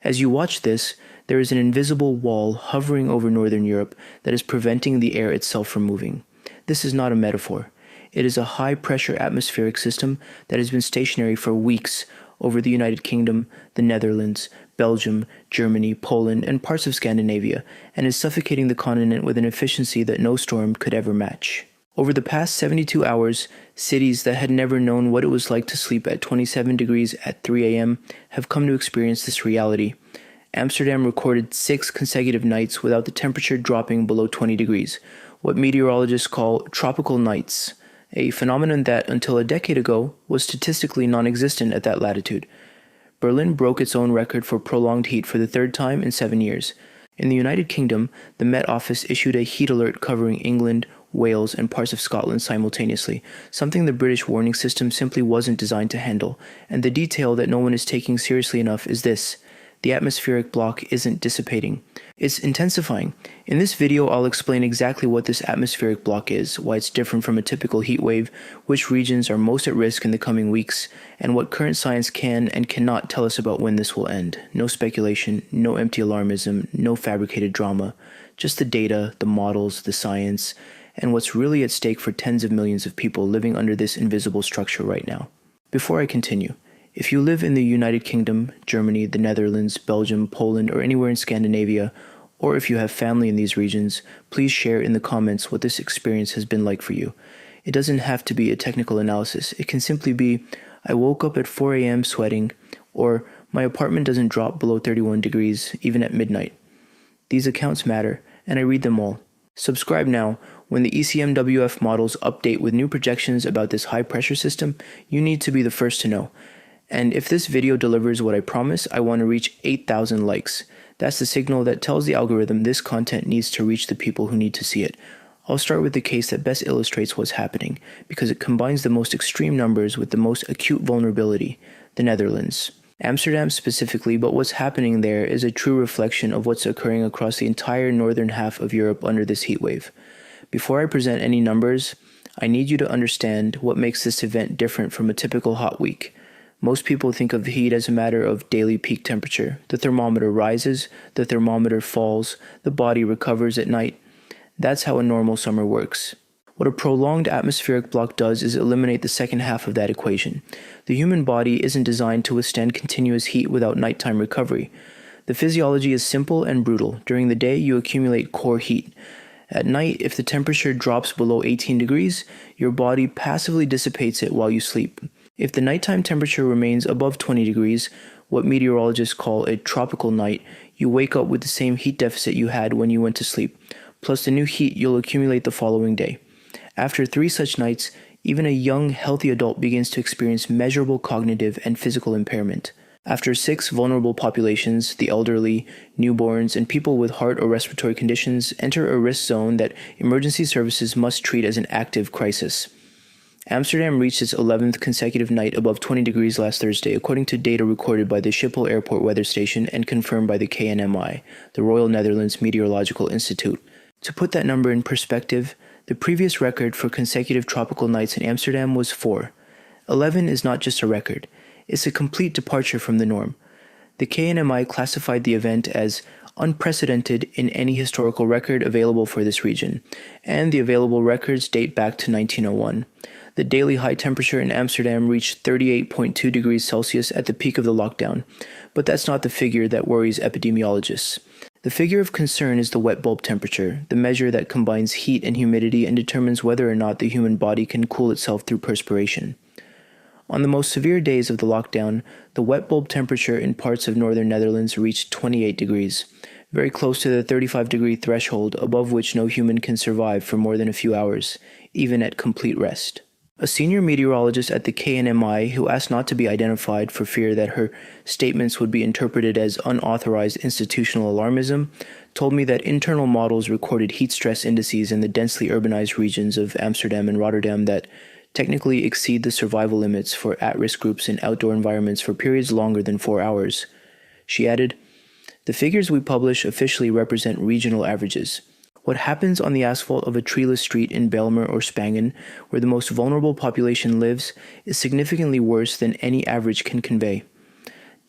As you watch this, there is an invisible wall hovering over northern Europe that is preventing the air itself from moving. This is not a metaphor. It is a high-pressure atmospheric system that has been stationary for weeks over the United Kingdom, the Netherlands, Belgium, Germany, Poland, and parts of Scandinavia, and is suffocating the continent with an efficiency that no storm could ever match. Over the past 72 hours, cities that had never known what it was like to sleep at 27 degrees at 3 a.m. have come to experience this reality. Amsterdam recorded 6 consecutive nights without the temperature dropping below 20 degrees, what meteorologists call tropical nights, a phenomenon that, until a decade ago, was statistically non-existent at that latitude. Berlin broke its own record for prolonged heat for the third time in 7 years. In the United Kingdom, the Met Office issued a heat alert covering England, Wales, and parts of Scotland simultaneously, something the British warning system simply wasn't designed to handle. And the detail that no one is taking seriously enough is this: the atmospheric block isn't dissipating. It's intensifying. In this video, I'll explain exactly what this atmospheric block is, why it's different from a typical heat wave, which regions are most at risk in the coming weeks, and what current science can and cannot tell us about when this will end. No speculation, no empty alarmism, no fabricated drama, just the data, the models, the science, and what's really at stake for tens of millions of people living under this invisible structure right now. Before I continue, if you live in the United Kingdom, Germany, the Netherlands, Belgium, Poland, or anywhere in Scandinavia, or if you have family in these regions, please share in the comments what this experience has been like for you. It doesn't have to be a technical analysis. It can simply be, I woke up at 4 a.m. sweating, or my apartment doesn't drop below 31 degrees even at midnight. These accounts matter, and I read them all. Subscribe now. When the ECMWF models update with new projections about this high-pressure system, you need to be the first to know. And if this video delivers what I promise, I want to reach 8,000 likes. That's the signal that tells the algorithm this content needs to reach the people who need to see it. I'll start with the case that best illustrates what's happening, because it combines the most extreme numbers with the most acute vulnerability: the Netherlands. Amsterdam specifically, but what's happening there is a true reflection of what's occurring across the entire northern half of Europe under this heat wave. Before I present any numbers, I need you to understand what makes this event different from a typical hot week. Most people think of heat as a matter of daily peak temperature. The thermometer rises, the thermometer falls, the body recovers at night. That's how a normal summer works. What a prolonged atmospheric block does is eliminate the second half of that equation. The human body isn't designed to withstand continuous heat without nighttime recovery. The physiology is simple and brutal. During the day, you accumulate core heat. At night, if the temperature drops below 18 degrees, your body passively dissipates it while you sleep. If the nighttime temperature remains above 20 degrees, what meteorologists call a tropical night, you wake up with the same heat deficit you had when you went to sleep, plus the new heat you'll accumulate the following day. After 3 such nights, even a young, healthy adult begins to experience measurable cognitive and physical impairment. After 6 vulnerable populations, the elderly, newborns, and people with heart or respiratory conditions enter a risk zone that emergency services must treat as an active crisis. Amsterdam reached its 11th consecutive night above 20 degrees last Thursday, according to data recorded by the Schiphol Airport Weather Station and confirmed by the KNMI, the Royal Netherlands Meteorological Institute. To put that number in perspective, the previous record for consecutive tropical nights in Amsterdam was 4. 11 is not just a record, it's a complete departure from the norm. The KNMI classified the event as unprecedented in any historical record available for this region, and the available records date back to 1901. The daily high temperature in Amsterdam reached 38.2 degrees Celsius at the peak of the lockdown, but that's not the figure that worries epidemiologists. The figure of concern is the wet bulb temperature, the measure that combines heat and humidity and determines whether or not the human body can cool itself through perspiration. On the most severe days of the lockdown, the wet bulb temperature in parts of northern Netherlands reached 28 degrees, very close to the 35-degree threshold above which no human can survive for more than a few hours, even at complete rest. A senior meteorologist at the KNMI, who asked not to be identified for fear that her statements would be interpreted as unauthorized institutional alarmism, told me that internal models recorded heat stress indices in the densely urbanized regions of Amsterdam and Rotterdam that technically exceed the survival limits for at-risk groups in outdoor environments for periods longer than 4 hours. She added, "The figures we publish officially represent regional averages. What happens on the asphalt of a treeless street in Bijlmer or Spangen, where the most vulnerable population lives, is significantly worse than any average can convey.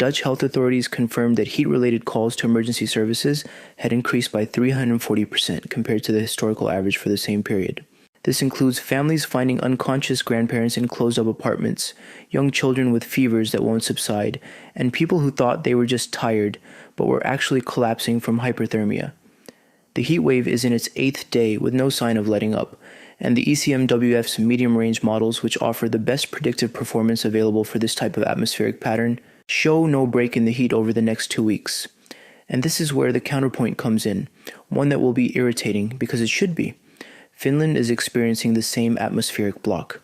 Dutch health authorities confirmed that heat-related calls to emergency services had increased by 340% compared to the historical average for the same period. This includes families finding unconscious grandparents in closed-up apartments, young children with fevers that won't subside, and people who thought they were just tired but were actually collapsing from hyperthermia. The heat wave is in its 8th day with no sign of letting up, and the ECMWF's medium-range models, which offer the best predictive performance available for this type of atmospheric pattern, show no break in the heat over the next 2 weeks. And this is where the counterpoint comes in, one that will be irritating because it should be. Finland is experiencing the same atmospheric block.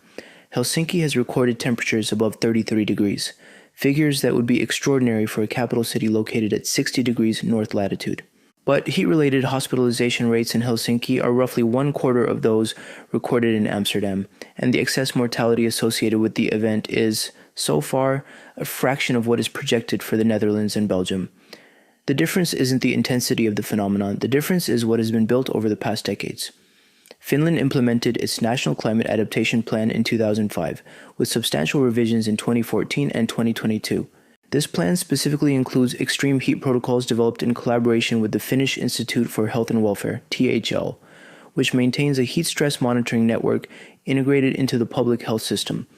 Helsinki has recorded temperatures above 33 degrees, figures that would be extraordinary for a capital city located at 60 degrees north latitude. But heat-related hospitalization rates in Helsinki are roughly 1/4 of those recorded in Amsterdam, and the excess mortality associated with the event is, so far, a fraction of what is projected for the Netherlands and Belgium. The difference isn't the intensity of the phenomenon, the difference is what has been built over the past decades. Finland implemented its National Climate Adaptation Plan in 2005, with substantial revisions in 2014 and 2022. This plan specifically includes extreme heat protocols developed in collaboration with the Finnish Institute for Health and Welfare, THL, which maintains a heat stress monitoring network integrated into the public health system.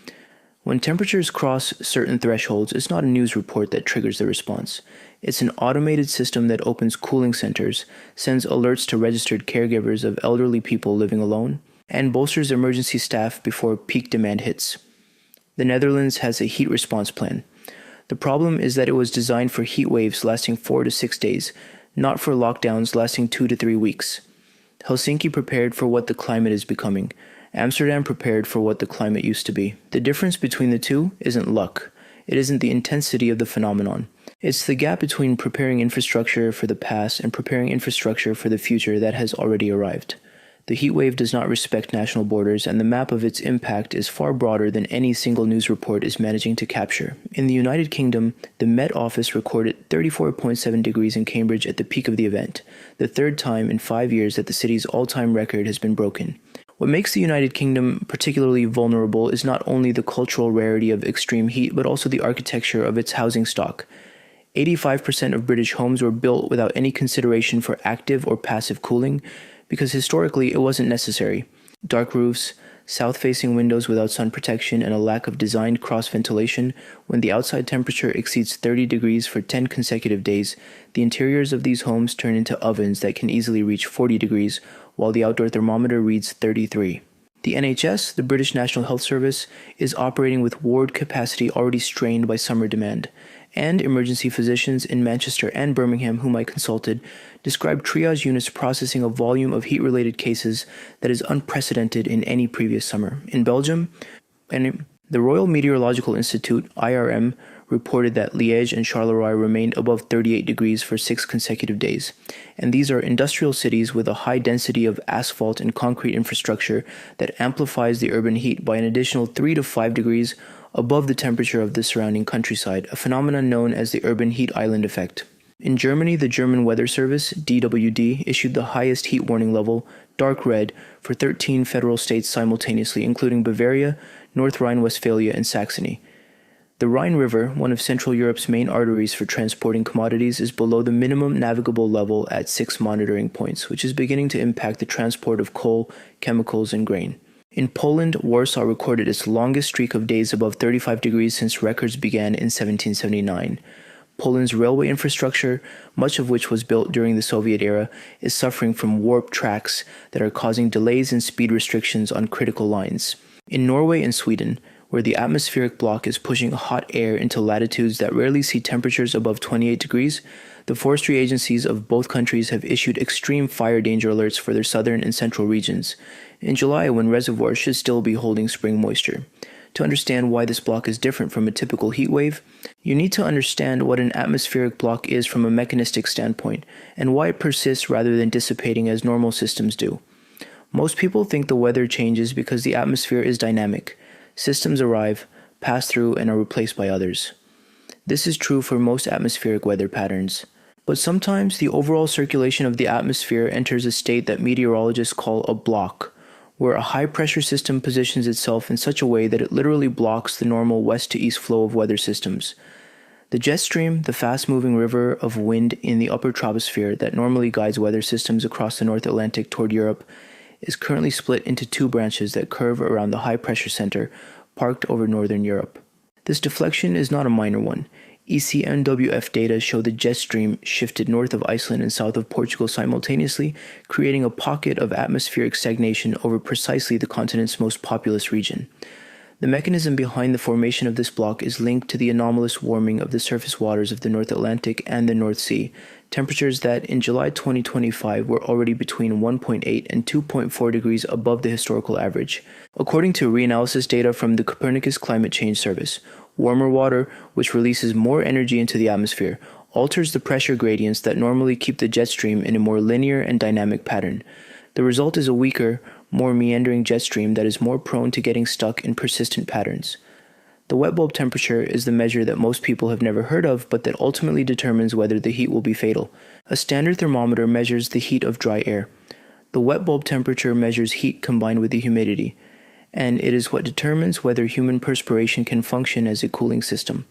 When temperatures cross certain thresholds, it's not a news report that triggers the response. It's an automated system that opens cooling centers, sends alerts to registered caregivers of elderly people living alone, and bolsters emergency staff before peak demand hits. The Netherlands has a heat response plan. The problem is that it was designed for heat waves lasting 4 to 6 days, not for lockdowns lasting 2 to 3 weeks. Helsinki prepared for what the climate is becoming. Amsterdam prepared for what the climate used to be. The difference between the two isn't luck. It isn't the intensity of the phenomenon. It's the gap between preparing infrastructure for the past and preparing infrastructure for the future that has already arrived. The heat wave does not respect national borders, and the map of its impact is far broader than any single news report is managing to capture. In the United Kingdom, the Met Office recorded 34.7 degrees in Cambridge at the peak of the event, the third time in 5 years that the city's all-time record has been broken. What makes the United Kingdom particularly vulnerable is not only the cultural rarity of extreme heat, but also the architecture of its housing stock. 85% of British homes were built without any consideration for active or passive cooling, because historically it wasn't necessary. Dark roofs, south-facing windows without sun protection, and a lack of designed cross-ventilation. When the outside temperature exceeds 30 degrees for 10 consecutive days, the interiors of these homes turn into ovens that can easily reach 40 degrees, while the outdoor thermometer reads 33. The NHS, the British National Health Service, is operating with ward capacity already strained by summer demand, and emergency physicians in Manchester and Birmingham whom I consulted described triage units processing a volume of heat-related cases that is unprecedented in any previous summer. In Belgium, the Royal Meteorological Institute, IRM, reported that Liège and Charleroi remained above 38 degrees for 6 consecutive days, and these are industrial cities with a high density of asphalt and concrete infrastructure that amplifies the urban heat by an additional 3 to 5 degrees above the temperature of the surrounding countryside, a phenomenon known as the urban heat island effect. In Germany, the German Weather Service, DWD, issued the highest heat warning level, dark red, for 13 federal states simultaneously, including Bavaria, North Rhine-Westphalia, and Saxony. The Rhine River, one of Central Europe's main arteries for transporting commodities, is below the minimum navigable level at 6 monitoring points, which is beginning to impact the transport of coal, chemicals, and grain. In Poland, Warsaw recorded its longest streak of days above 35 degrees since records began in 1779. Poland's railway infrastructure, much of which was built during the Soviet era, is suffering from warped tracks that are causing delays and speed restrictions on critical lines. In Norway and Sweden, where the atmospheric block is pushing hot air into latitudes that rarely see temperatures above 28 degrees, the forestry agencies of both countries have issued extreme fire danger alerts for their southern and central regions, in July when reservoirs should still be holding spring moisture. To understand why this block is different from a typical heat wave, you need to understand what an atmospheric block is from a mechanistic standpoint, and why it persists rather than dissipating as normal systems do. Most people think the weather changes because the atmosphere is dynamic. Systems arrive, pass through, and are replaced by others. This is true for most atmospheric weather patterns. But sometimes the overall circulation of the atmosphere enters a state that meteorologists call a block, where a high-pressure system positions itself in such a way that it literally blocks the normal west-to-east flow of weather systems. The jet stream, the fast-moving river of wind in the upper troposphere that normally guides weather systems across the North Atlantic toward Europe, is currently split into two branches that curve around the high-pressure center parked over northern Europe. This deflection is not a minor one. ECNWF data show the jet stream shifted north of Iceland and south of Portugal simultaneously, creating a pocket of atmospheric stagnation over precisely the continent's most populous region. The mechanism behind the formation of this block is linked to the anomalous warming of the surface waters of the North Atlantic and the North Sea, temperatures that in July 2025 were already between 1.8 and 2.4 degrees above the historical average. According to reanalysis data from the Copernicus Climate Change Service, warmer water, which releases more energy into the atmosphere, alters the pressure gradients that normally keep the jet stream in a more linear and dynamic pattern. The result is a weaker, more meandering jet stream that is more prone to getting stuck in persistent patterns. The wet bulb temperature is the measure that most people have never heard of, but that ultimately determines whether the heat will be fatal. A standard thermometer measures the heat of dry air. The wet bulb temperature measures heat combined with the humidity, and it is what determines whether human perspiration can function as a cooling system.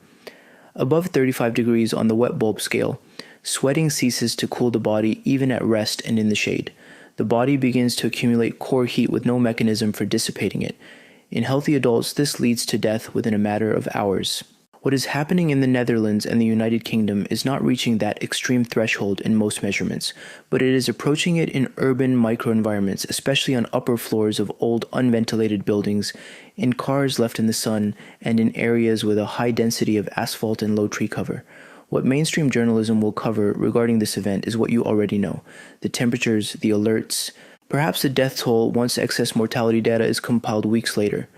Above 35 degrees on the wet bulb scale, sweating ceases to cool the body even at rest and in the shade. The body begins to accumulate core heat with no mechanism for dissipating it. In healthy adults, this leads to death within a matter of hours. What is happening in the Netherlands and the United Kingdom is not reaching that extreme threshold in most measurements, but it is approaching it in urban microenvironments, especially on upper floors of old unventilated buildings, in cars left in the sun, and in areas with a high density of asphalt and low tree cover. What mainstream journalism will cover regarding this event is what you already know: the temperatures, the alerts, perhaps the death toll once excess mortality data is compiled weeks later.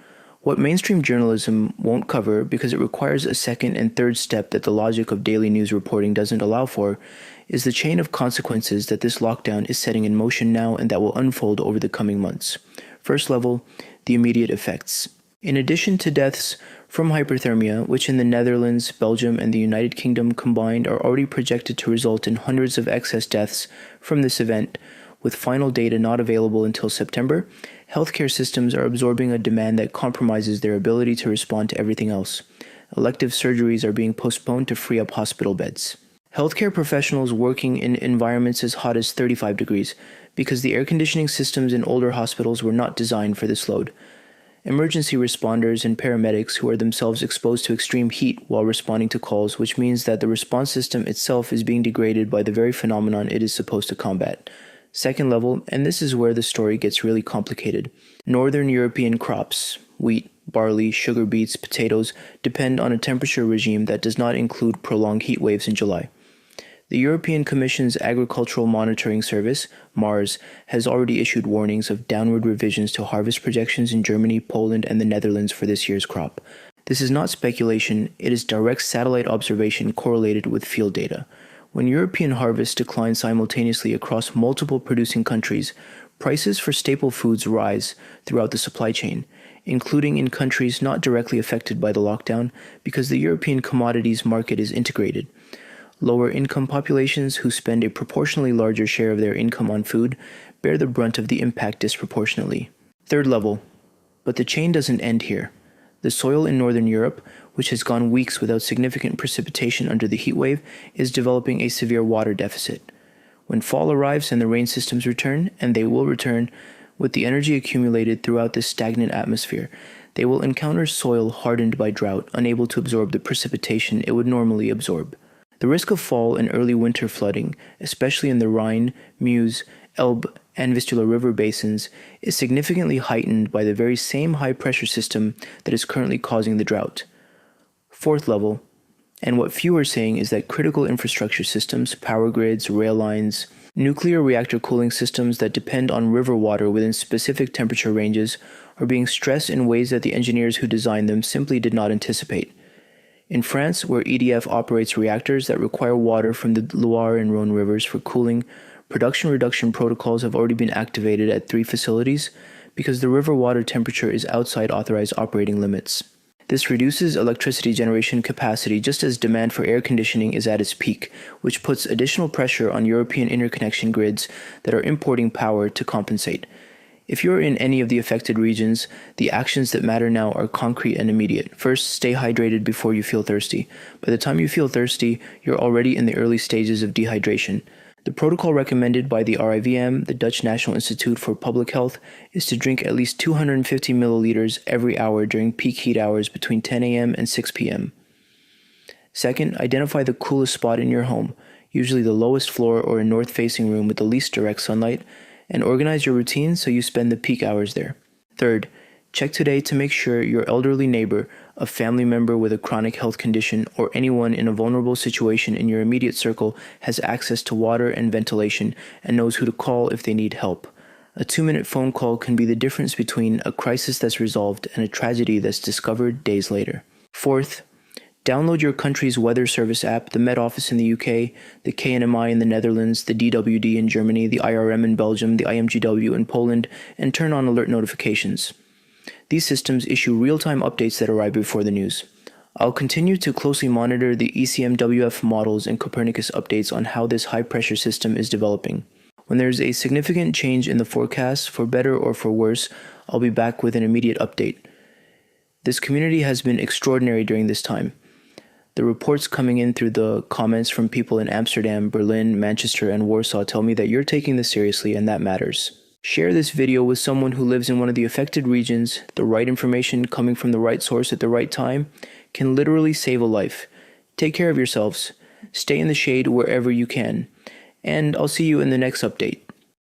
What mainstream journalism won't cover, because it requires a second and third step that the logic of daily news reporting doesn't allow for, is the chain of consequences that this lockdown is setting in motion now and that will unfold over the coming months. First level, the immediate effects. In addition to deaths from hyperthermia, which in the Netherlands, Belgium, and the United Kingdom combined are already projected to result in hundreds of excess deaths from this event, with final data not available until September, healthcare systems are absorbing a demand that compromises their ability to respond to everything else. Elective surgeries are being postponed to free up hospital beds. Healthcare professionals working in environments as hot as 35 degrees, because the air conditioning systems in older hospitals were not designed for this load. Emergency responders and paramedics who are themselves exposed to extreme heat while responding to calls, which means that the response system itself is being degraded by the very phenomenon it is supposed to combat. Second level, and this is where the story gets really complicated. Northern European crops, wheat, barley, sugar beets, potatoes, depend on a temperature regime that does not include prolonged heat waves in July. The European Commission's Agricultural Monitoring Service, MARS, has already issued warnings of downward revisions to harvest projections in Germany, Poland, and the Netherlands for this year's crop. This is not speculation, it is direct satellite observation correlated with field data. When European harvests decline simultaneously across multiple producing countries, prices for staple foods rise throughout the supply chain, including in countries not directly affected by the lockdown, because the European commodities market is integrated. Lower income populations who spend a proportionally larger share of their income on food bear the brunt of the impact disproportionately. Third level, but the chain doesn't end here. The soil in northern Europe, which has gone weeks without significant precipitation under the heat wave, is developing a severe water deficit. When fall arrives and the rain systems return, and they will return, with the energy accumulated throughout this stagnant atmosphere, they will encounter soil hardened by drought, unable to absorb the precipitation it would normally absorb. The risk of fall and early winter flooding, especially in the Rhine, Meuse, Elbe, and Vistula River basins, is significantly heightened by the very same high-pressure system that is currently causing the drought. Fourth level, and what few are saying is that critical infrastructure systems, power grids, rail lines, nuclear reactor cooling systems that depend on river water within specific temperature ranges are being stressed in ways that the engineers who designed them simply did not anticipate. In France, where EDF operates reactors that require water from the Loire and Rhone rivers for cooling, production reduction protocols have already been activated at 3 facilities because the river water temperature is outside authorized operating limits. This reduces electricity generation capacity just as demand for air conditioning is at its peak, which puts additional pressure on European interconnection grids that are importing power to compensate. If you're in any of the affected regions, the actions that matter now are concrete and immediate. First, stay hydrated before you feel thirsty. By the time you feel thirsty, you're already in the early stages of dehydration. The protocol recommended by the RIVM, the Dutch National Institute for Public Health, is to drink at least 250 milliliters every hour during peak heat hours between 10 a.m. and 6 p.m. Second, identify the coolest spot in your home, usually the lowest floor or a north-facing room with the least direct sunlight, and organize your routine so you spend the peak hours there. Third, check today to make sure your elderly neighbor, a family member with a chronic health condition, or anyone in a vulnerable situation in your immediate circle has access to water and ventilation and knows who to call if they need help. A 2-minute phone call can be the difference between a crisis that's resolved and a tragedy that's discovered days later. Fourth, download your country's weather service app, the Met Office in the UK, the KNMI in the Netherlands, the DWD in Germany, the IRM in Belgium, the IMGW in Poland, and turn on alert notifications. These systems issue real-time updates that arrive before the news. I'll continue to closely monitor the ECMWF models and Copernicus updates on how this high-pressure system is developing. When there's a significant change in the forecast, for better or for worse, I'll be back with an immediate update. This community has been extraordinary during this time. The reports coming in through the comments from people in Amsterdam, Berlin, Manchester, and Warsaw tell me that you're taking this seriously, and that matters. Share this video with someone who lives in one of the affected regions. The right information coming from the right source at the right time can literally save a life. Take care of yourselves. Stay in the shade wherever you can. And I'll see you in the next update.